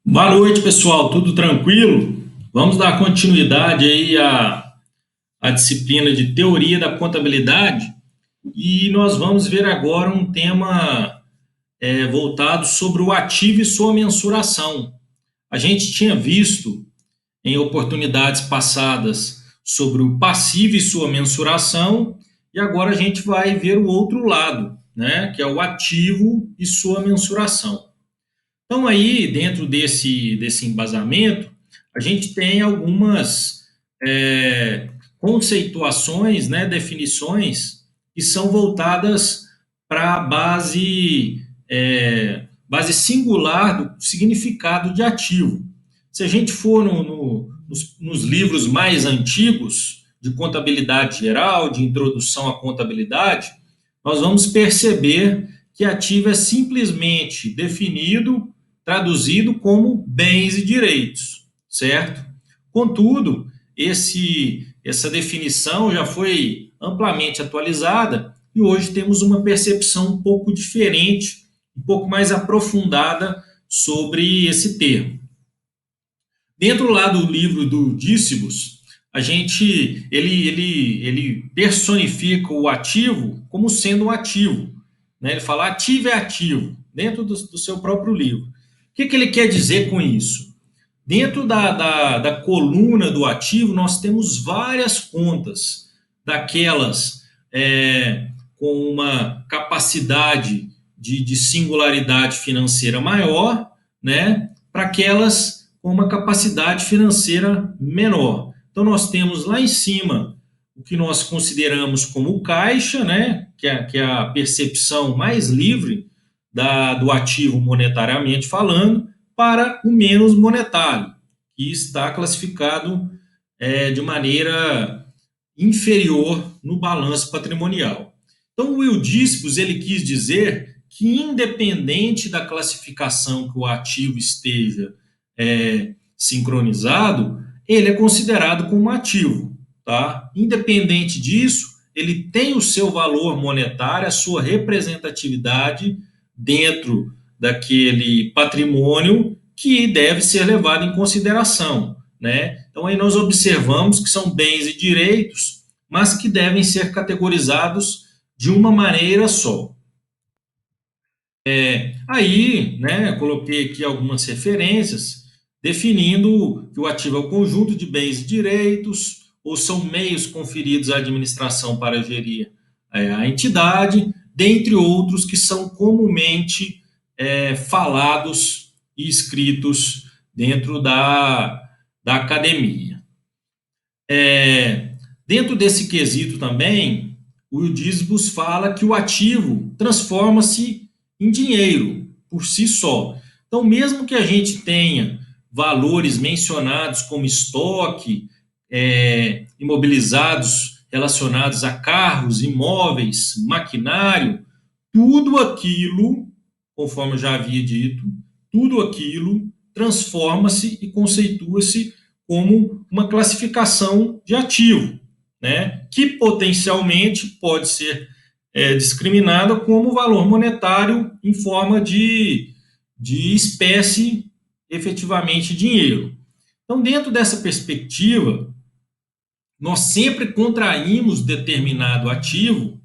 Boa noite, pessoal. Tudo tranquilo? Vamos dar continuidade aí à disciplina de teoria da contabilidade e nós vamos ver agora um tema voltado sobre o ativo e sua mensuração. A gente tinha visto em oportunidades passadas sobre o passivo e sua mensuração e agora a gente vai ver o outro lado, né, que é o ativo e sua mensuração. Então, aí, dentro desse embasamento, a gente tem algumas conceituações, né, definições, que são voltadas para a base singular do significado de ativo. Se a gente for nos livros mais antigos, de contabilidade geral, de introdução à contabilidade, nós vamos perceber que ativo é simplesmente definido, traduzido como bens e direitos, certo? Contudo, essa definição já foi amplamente atualizada e hoje temos uma percepção um pouco diferente, um pouco mais aprofundada sobre esse termo. Dentro lá do livro do Dícibus, ele personifica o ativo como sendo um ativo, né? Ele fala ativo é ativo, dentro do seu próprio livro. O que ele quer dizer com isso? Dentro da coluna do ativo, nós temos várias contas, daquelas com uma capacidade de singularidade financeira maior, né, para aquelas com uma capacidade financeira menor. Então, nós temos lá em cima o que nós consideramos como caixa, né, que é a percepção mais livre do ativo monetariamente falando, para o menos monetário, que está classificado de maneira inferior no balanço patrimonial. Então, o Eudícibus ele quis dizer que, independente da classificação que o ativo esteja sincronizado, ele é considerado como ativo. Tá? Independente disso, ele tem o seu valor monetário, a sua representatividade dentro daquele patrimônio que deve ser levado em consideração, né? Então, aí nós observamos que são bens e direitos, mas que devem ser categorizados de uma maneira só. Aí, né, coloquei aqui algumas referências, definindo que o ativo é o conjunto de bens e direitos, ou são meios conferidos à administração para gerir a entidade, dentre outros que são comumente falados e escritos dentro da academia. Dentro desse quesito também, o Eudícibus fala que o ativo transforma-se em dinheiro por si só. Então, mesmo que a gente tenha valores mencionados como estoque, imobilizados relacionados a carros, imóveis, maquinário, tudo aquilo, conforme eu já havia dito, tudo aquilo transforma-se e conceitua-se como uma classificação de ativo, né, que potencialmente pode ser discriminada como valor monetário em forma de espécie, efetivamente dinheiro. Então, dentro dessa perspectiva, nós sempre contraímos determinado ativo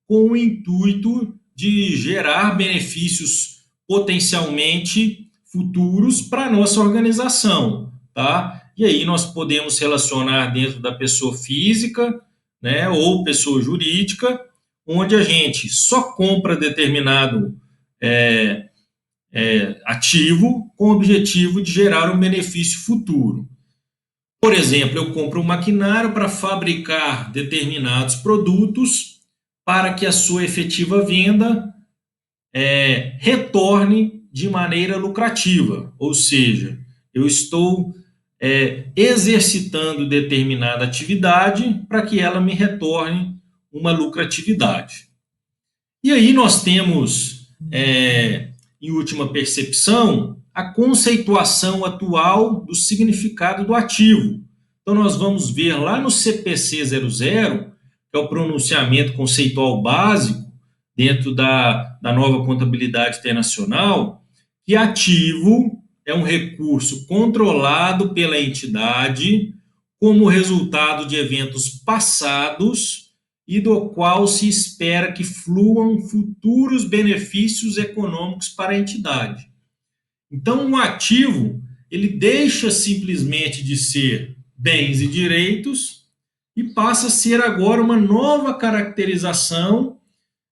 com o intuito de gerar benefícios potencialmente futuros para a nossa organização, tá? E aí nós podemos relacionar dentro da pessoa física, né, ou pessoa jurídica, onde a gente só compra determinado ativo com o objetivo de gerar um benefício futuro. Por exemplo, eu compro um maquinário para fabricar determinados produtos para que a sua efetiva venda retorne de maneira lucrativa, ou seja, eu estou exercitando determinada atividade para que ela me retorne uma lucratividade. E aí nós temos, em última percepção, a conceituação atual do significado do ativo. Então, nós vamos ver lá no CPC 00, que é o pronunciamento conceitual básico dentro da nova contabilidade internacional, que ativo é um recurso controlado pela entidade como resultado de eventos passados e do qual se espera que fluam futuros benefícios econômicos para a entidade. Então, o ativo, ele deixa simplesmente de ser bens e direitos e passa a ser agora uma nova caracterização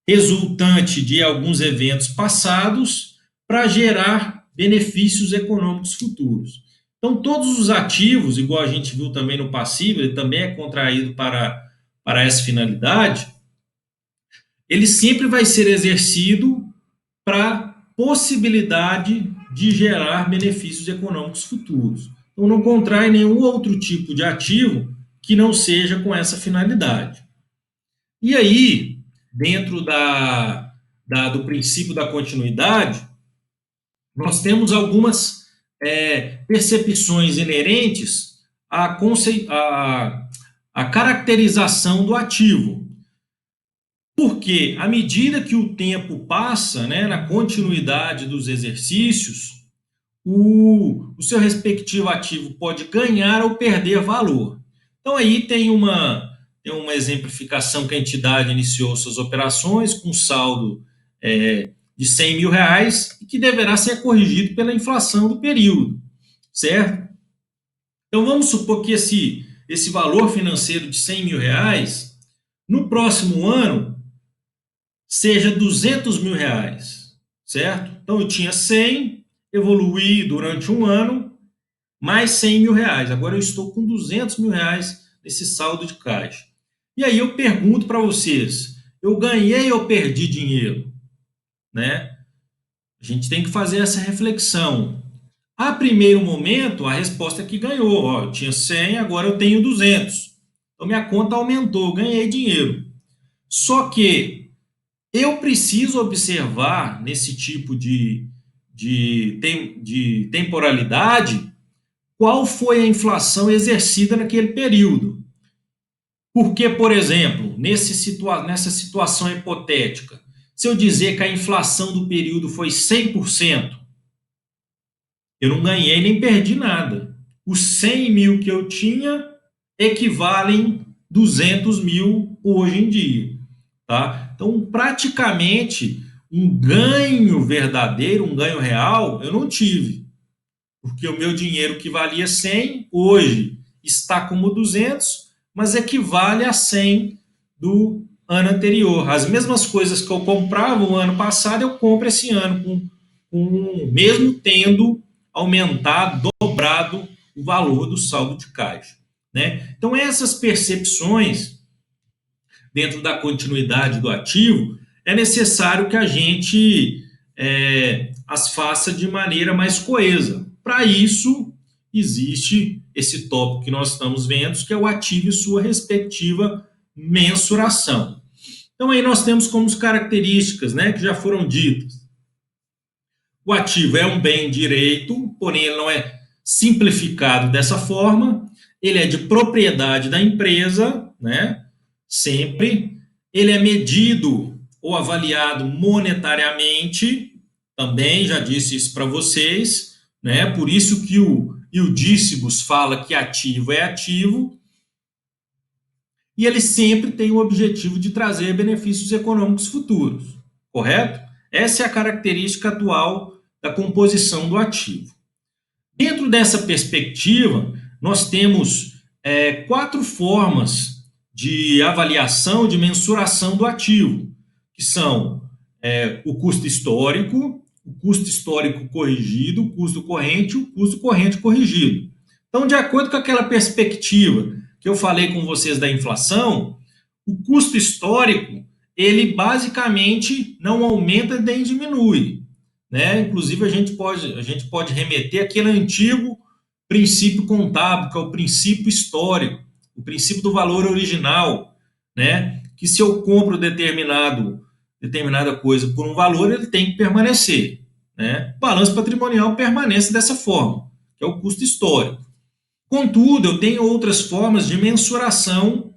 resultante de alguns eventos passados para gerar benefícios econômicos futuros. Então, todos os ativos, igual a gente viu também no passivo, ele também é contraído para essa finalidade, ele sempre vai ser exercido para possibilidade de gerar benefícios econômicos futuros. Então, não contrai nenhum outro tipo de ativo que não seja com essa finalidade. E aí, dentro do princípio da continuidade, nós temos algumas percepções inerentes à caracterização do ativo. Porque, à medida que o tempo passa, né, na continuidade dos exercícios, o seu respectivo ativo pode ganhar ou perder valor. Então, aí tem uma exemplificação que a entidade iniciou suas operações com saldo de 100 mil reais e que deverá ser corrigido pela inflação do período, certo? Então, vamos supor que esse valor financeiro de 100 mil reais, no próximo ano, seja 200 mil reais, certo? Então, eu tinha 100, evoluí durante um ano, mais 100 mil reais. Agora eu estou com 200 mil reais nesse saldo de caixa. E aí eu pergunto para vocês, eu ganhei ou perdi dinheiro? Né? A gente tem que fazer essa reflexão. A primeiro momento, a resposta é que ganhou. Ó, eu tinha 100, agora eu tenho 200. Então minha conta aumentou, ganhei dinheiro. Só que eu preciso observar nesse tipo de temporalidade qual foi a inflação exercida naquele período. Porque, por exemplo, nessa situação hipotética, se eu dizer que a inflação do período foi 100%, eu não ganhei nem perdi nada. Os 100 mil que eu tinha equivalem 200 mil hoje em dia. Tá? Então, praticamente, um ganho verdadeiro, um ganho real, eu não tive. Porque o meu dinheiro que valia 100, hoje está como 200, mas equivale a 100 do ano anterior. As mesmas coisas que eu comprava o ano passado, eu compro esse ano, mesmo tendo aumentado, dobrado o valor do saldo de caixa. Né? Então, essas percepções dentro da continuidade do ativo, é necessário que a gente as faça de maneira mais coesa. Para isso, existe esse tópico que nós estamos vendo, que é o ativo e sua respectiva mensuração. Então, aí nós temos como características, né, que já foram ditas. O ativo é um bem direito, porém ele não é simplificado dessa forma, ele é de propriedade da empresa, né, sempre. Ele é medido ou avaliado monetariamente, também já disse isso para vocês, né? Por isso que o Eudícibus fala que ativo é ativo, e ele sempre tem o objetivo de trazer benefícios econômicos futuros, correto? Essa é a característica atual da composição do ativo. Dentro dessa perspectiva, nós temos 4 formas de avaliação, de mensuração do ativo, que são o custo histórico corrigido, o custo corrente e o custo corrente corrigido. Então, de acordo com aquela perspectiva que eu falei com vocês da inflação, o custo histórico, ele basicamente não aumenta nem diminui. Né? Inclusive, a gente pode remeter àquele antigo princípio contábil, que é o princípio histórico, o princípio do valor original, né? Que se eu compro determinada coisa por um valor, ele tem que permanecer. Né? O balanço patrimonial permanece dessa forma, que é o custo histórico. Contudo, eu tenho outras formas de mensuração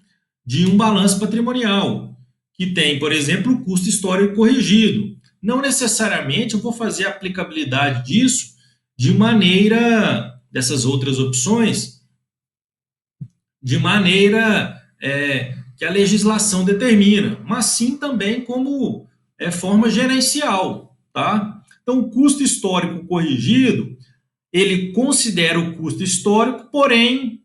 de um balanço patrimonial, que tem, por exemplo, o custo histórico corrigido. Não necessariamente eu vou fazer a aplicabilidade disso de maneira, dessas outras opções, de maneira que a legislação determina, mas sim também como forma gerencial, tá? Então, o custo histórico corrigido, ele considera o custo histórico, porém,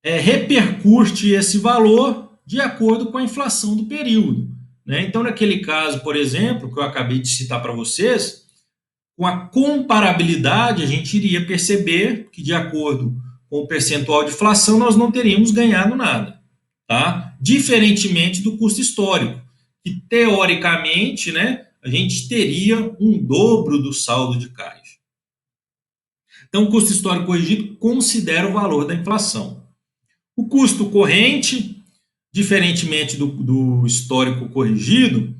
repercute esse valor de acordo com a inflação do período, né? Então, naquele caso, por exemplo, que eu acabei de citar para vocês, com a comparabilidade, a gente iria perceber que, de acordo com o percentual de inflação, nós não teríamos ganhado nada, tá? Diferentemente do custo histórico, que, teoricamente, né, a gente teria um dobro do saldo de caixa. Então, o custo histórico corrigido considera o valor da inflação. O custo corrente, diferentemente do histórico corrigido,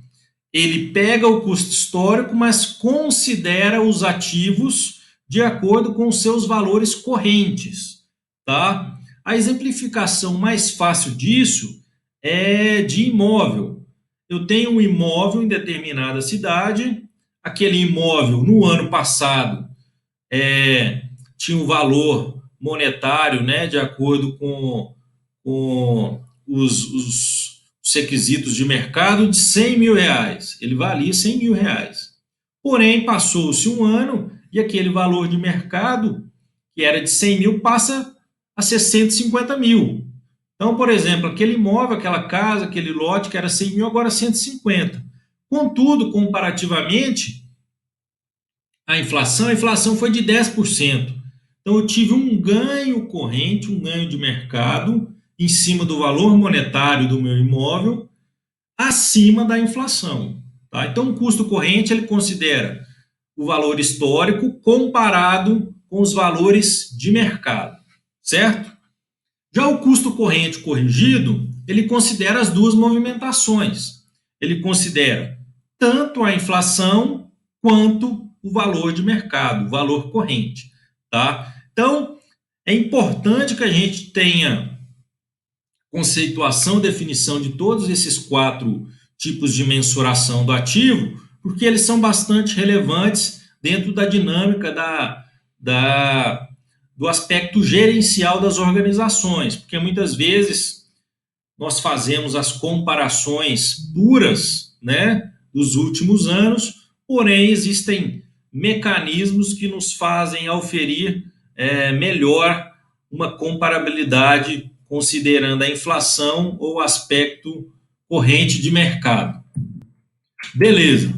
ele pega o custo histórico, mas considera os ativos de acordo com os seus valores correntes, tá? A exemplificação mais fácil disso é de imóvel. Eu tenho um imóvel em determinada cidade, aquele imóvel no ano passado tinha um valor monetário, né, de acordo com os requisitos de mercado de 100 mil reais. Ele valia 100 mil reais. Porém, passou-se um ano e aquele valor de mercado, que era de 100 mil, passa a ser 150 mil. Então, por exemplo, aquele imóvel, aquela casa, aquele lote que era 100 mil, agora é 150. Contudo, comparativamente, a inflação foi de 10%. Então, eu tive um ganho corrente, um ganho de mercado, em cima do valor monetário do meu imóvel, acima da inflação. Tá? Então, o custo corrente ele considera o valor histórico comparado com os valores de mercado, certo? Já o custo corrente corrigido, ele considera as duas movimentações. Ele considera tanto a inflação quanto o valor de mercado, o valor corrente, tá? Então, é importante que a gente tenha conceituação, definição de todos esses 4 tipos de mensuração do ativo, porque eles são bastante relevantes dentro da dinâmica do aspecto gerencial das organizações, porque muitas vezes nós fazemos as comparações puras, né, dos últimos anos, porém existem mecanismos que nos fazem auferir melhor uma comparabilidade considerando a inflação ou o aspecto corrente de mercado. Beleza.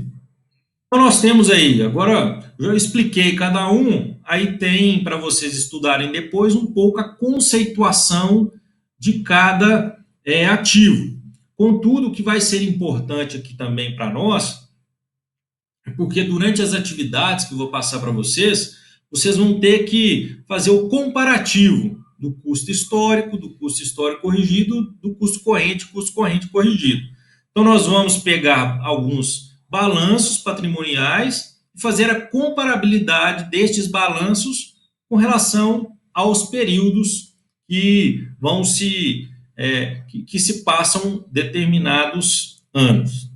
Então nós temos aí, agora eu expliquei cada um, aí tem para vocês estudarem depois um pouco a conceituação de cada ativo. Contudo, o que vai ser importante aqui também para nós, é porque durante as atividades que eu vou passar para vocês, vocês vão ter que fazer o comparativo do custo histórico corrigido, do custo corrente corrigido. Então, nós vamos pegar alguns balanços patrimoniais e fazer a comparabilidade destes balanços com relação aos períodos que vão que se passam determinados anos.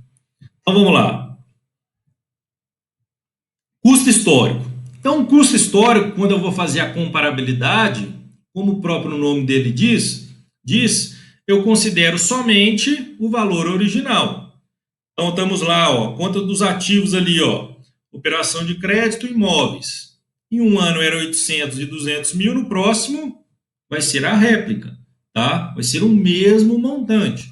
Então, vamos lá. Custo histórico. Então, o custo histórico, quando eu vou fazer a comparabilidade, como o próprio nome dele diz, eu considero somente o valor original. Então, estamos lá, ó, conta dos ativos ali, ó, operação de crédito e imóveis. Em um ano era 800 e 200 mil, no próximo vai ser a réplica, tá? Vai ser o mesmo montante,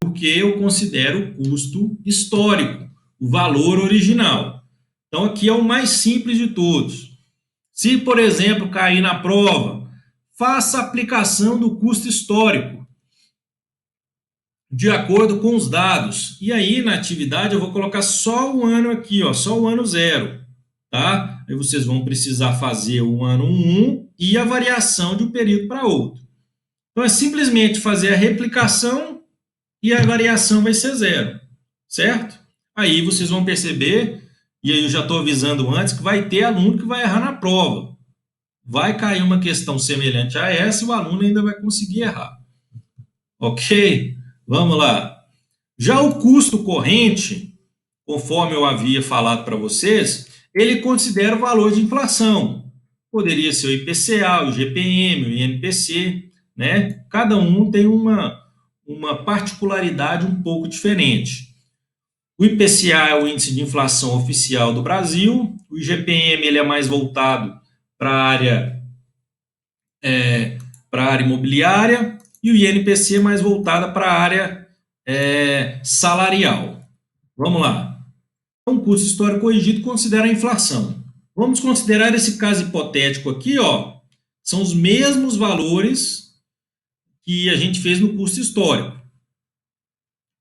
porque eu considero o custo histórico, o valor original. Então, aqui é o mais simples de todos. Se, por exemplo, cair na prova, faça a aplicação do custo histórico de acordo com os dados. E aí, na atividade, eu vou colocar só o ano aqui, ó, só o ano 0. Tá? Aí vocês vão precisar fazer o ano 1 e a variação de um período para outro. Então, é simplesmente fazer a replicação e a variação vai ser 0. Certo? Aí vocês vão perceber, e aí eu já estou avisando antes, que vai ter aluno que vai errar na prova. Vai cair uma questão semelhante a essa e o aluno ainda vai conseguir errar. Ok? Vamos lá. Já o custo corrente, conforme eu havia falado para vocês, ele considera o valor de inflação. Poderia ser o IPCA, o IGPM, o INPC, né? Cada um tem uma particularidade um pouco diferente. O IPCA é o índice de inflação oficial do Brasil, o IGPM ele é mais voltado para a área imobiliária e o INPC é mais voltada para a área salarial. Vamos lá. Então, o custo histórico corrigido considera a inflação. Vamos considerar esse caso hipotético aqui, ó. São os mesmos valores que a gente fez no custo histórico.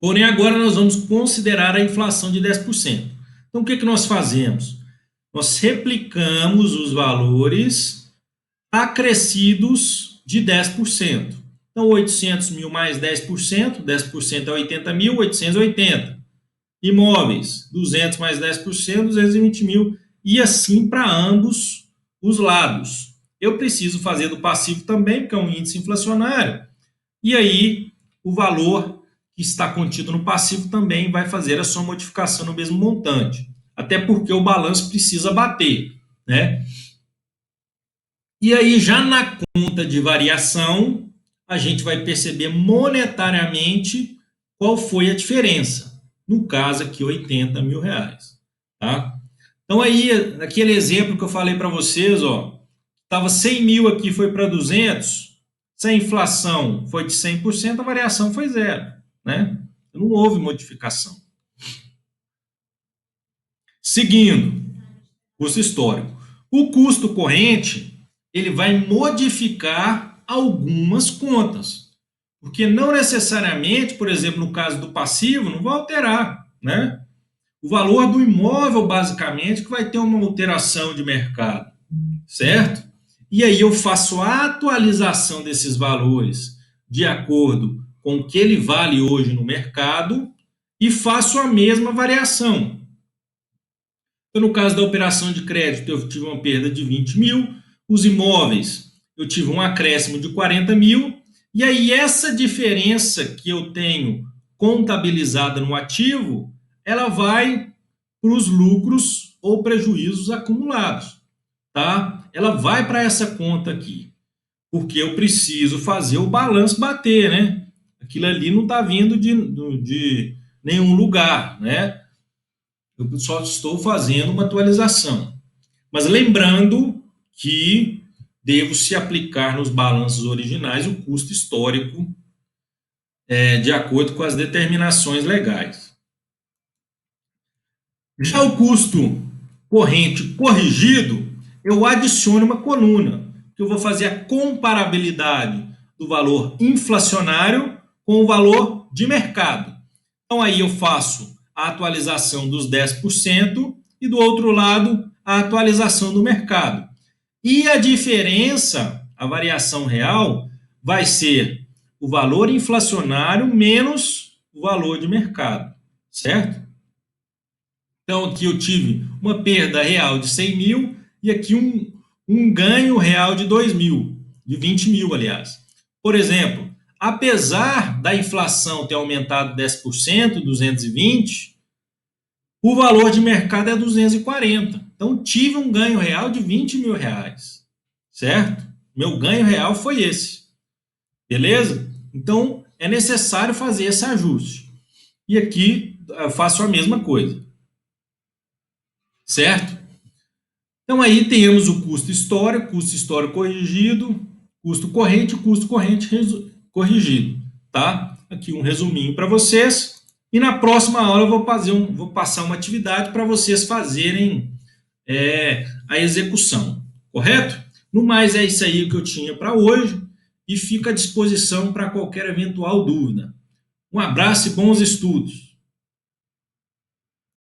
Porém, agora nós vamos considerar a inflação de 10%. Então, o que nós fazemos? Nós replicamos os valores acrescidos de 10%. Então, 800 mil mais 10%, 10% é 80 mil, 880. Imóveis, 200 mais 10%, 220 mil. E assim para ambos os lados. Eu preciso fazer do passivo também, porque é um índice inflacionário. E aí, o valor que está contido no passivo também vai fazer a sua modificação no mesmo montante. Até porque o balanço precisa bater, né? E aí, já na conta de variação, a gente vai perceber monetariamente qual foi a diferença. No caso aqui, 80 mil reais. Tá? Então aí, naquele exemplo que eu falei para vocês, ó, estava 100 mil aqui, foi para 200, se a inflação foi de 100%, a variação foi zero. Né? Não houve modificação. Seguindo, custo histórico. O custo corrente, ele vai modificar algumas contas. Porque não necessariamente, por exemplo, no caso do passivo, não vai alterar, né? O valor do imóvel, basicamente, que vai ter uma alteração de mercado, certo? E aí eu faço a atualização desses valores de acordo com o que ele vale hoje no mercado e faço a mesma variação. Então, no caso da operação de crédito, eu tive uma perda de 20 mil, os imóveis, eu tive um acréscimo de 40 mil, e aí essa diferença que eu tenho contabilizada no ativo, ela vai para os lucros ou prejuízos acumulados, tá? Ela vai para essa conta aqui, porque eu preciso fazer o balanço bater, né? Aquilo ali não está vindo de nenhum lugar, né? Eu só estou fazendo uma atualização. Mas lembrando que devo se aplicar nos balanços originais o custo histórico de acordo com as determinações legais. Já o custo corrente corrigido, eu adiciono uma coluna, que eu vou fazer a comparabilidade do valor inflacionário com o valor de mercado. Então aí eu faço a atualização dos 10% e do outro lado a atualização do mercado. E a diferença, a variação real, vai ser o valor inflacionário menos o valor de mercado, certo? Então aqui eu tive uma perda real de 100 mil e aqui um ganho real de 2 mil, de 20 mil, aliás. Por exemplo, apesar da inflação ter aumentado 10%, 220, o valor de mercado é 240. Então, tive um ganho real de 20 mil reais, certo? Meu ganho real foi esse, beleza? Então, é necessário fazer esse ajuste. E aqui eu faço a mesma coisa, certo? Então, aí temos o custo histórico corrigido, custo corrente corrigido, tá? Aqui um resuminho para vocês. E na próxima aula eu vou passar uma atividade para vocês fazerem a execução, correto? No mais, é isso aí que eu tinha para hoje e fico à disposição para qualquer eventual dúvida. Um abraço e bons estudos!